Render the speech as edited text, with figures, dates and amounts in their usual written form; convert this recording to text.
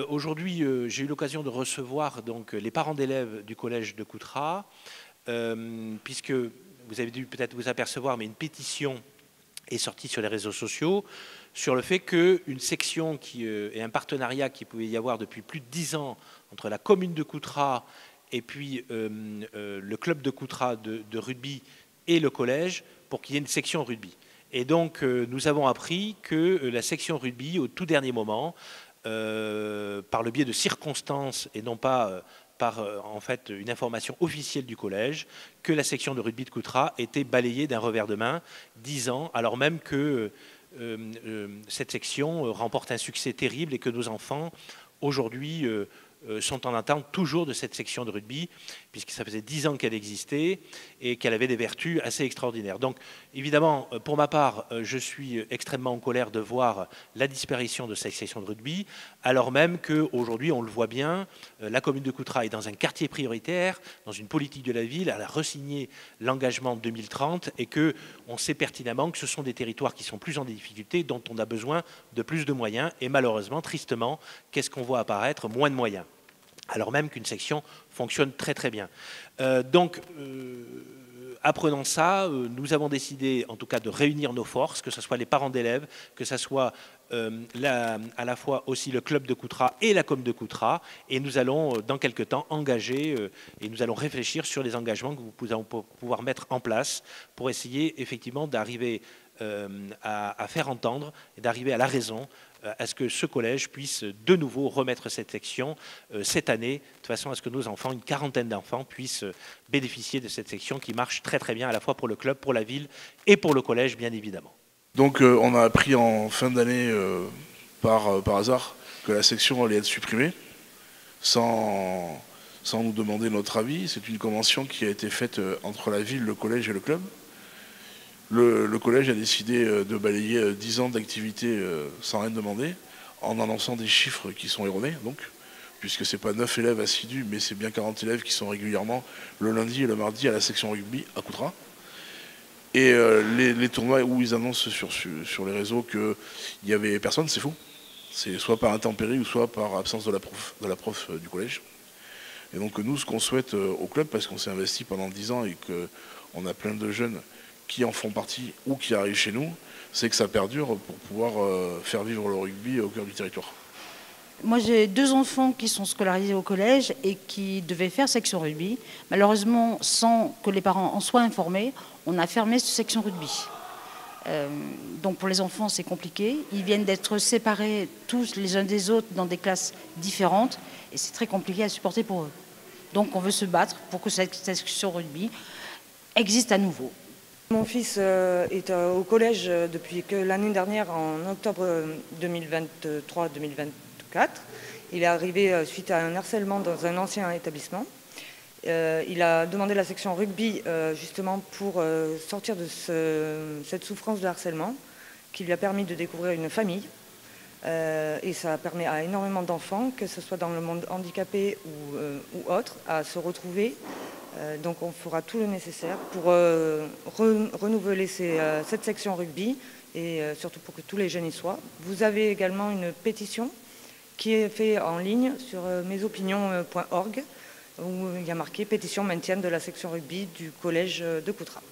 Aujourd'hui, j'ai eu l'occasion de recevoir donc, les parents d'élèves du collège de Coutras, puisque vous avez dû peut-être vous apercevoir, mais une pétition est sortie sur les réseaux sociaux sur le fait qu'une section et un partenariat qui pouvait y avoir depuis plus de 10 ans entre la commune de Coutras et puis le club de Coutras de rugby et le collège, pour qu'il y ait une section rugby. Et donc, nous avons appris que la section rugby, au tout dernier moment, par le biais de circonstances et non pas par en fait une information officielle du collège, que la section de rugby de Coutras était balayée d'un revers de main, 10 ans, alors même que cette section remporte un succès terrible et que nos enfants aujourd'hui sont en attente toujours de cette section de rugby, puisque ça faisait 10 ans qu'elle existait et qu'elle avait des vertus assez extraordinaires. Donc évidemment, pour ma part, je suis extrêmement en colère de voir la disparition de cette section de rugby, alors même qu'aujourd'hui, on le voit bien, la commune de Coutras est dans un quartier prioritaire, dans une politique de la ville, elle a resigné l'engagement de 2030 et qu'on sait pertinemment que ce sont des territoires qui sont plus en difficulté, dont on a besoin de plus de moyens. Et malheureusement, tristement, qu'est-ce qu'on voit apparaître? Moins de moyens, alors même qu'une section fonctionne très très bien. Apprenant ça, nous avons décidé en tout cas de réunir nos forces, que ce soit les parents d'élèves, que ce soit à la fois aussi le club de Coutras et la com de Coutras, et nous allons dans quelques temps engager et nous allons réfléchir sur les engagements que nous allons pouvoir mettre en place pour essayer effectivement d'arriver à faire entendre et d'arriver à la raison, à ce que ce collège puisse de nouveau remettre cette section cette année, de façon à ce que nos enfants, une quarantaine d'enfants, puissent bénéficier de cette section qui marche très très bien à la fois pour le club, pour la ville et pour le collège bien évidemment. Donc on a appris en fin d'année par hasard que la section allait être supprimée sans nous demander notre avis. C'est une convention qui a été faite entre la ville, le collège et le club. Le collège a décidé de balayer 10 ans d'activité sans rien demander, en annonçant des chiffres qui sont erronés, donc, puisque ce n'est pas 9 élèves assidus, mais c'est bien 40 élèves qui sont régulièrement le lundi et le mardi à la section rugby à Coutras. Et les tournois où ils annoncent sur les réseaux qu'il n'y avait personne, c'est faux. C'est soit par intempérie ou soit par absence de la prof du collège. Et donc nous, ce qu'on souhaite au club, parce qu'on s'est investi pendant 10 ans et qu'on a plein de jeunes qui en font partie ou qui arrivent chez nous, c'est que ça perdure pour pouvoir faire vivre le rugby au cœur du territoire. Moi, j'ai 2 enfants qui sont scolarisés au collège et qui devaient faire section rugby. Malheureusement, sans que les parents en soient informés, on a fermé cette section rugby. Donc pour les enfants, c'est compliqué. Ils viennent d'être séparés tous les uns des autres dans des classes différentes et c'est très compliqué à supporter pour eux. Donc on veut se battre pour que cette section rugby existe à nouveau. Mon fils est au collège depuis que l'année dernière, en octobre 2023-2024. Il est arrivé suite à un harcèlement dans un ancien établissement. Il a demandé la section rugby justement pour sortir de cette souffrance de harcèlement qui lui a permis de découvrir une famille. Et ça permet à énormément d'enfants, que ce soit dans le monde handicapé ou autre, à se retrouver. Donc on fera tout le nécessaire pour renouveler cette section rugby et surtout pour que tous les jeunes y soient. Vous avez également une pétition qui est faite en ligne sur mesopinions.org où il y a marqué « Pétition maintien de la section rugby du collège de Coutras ».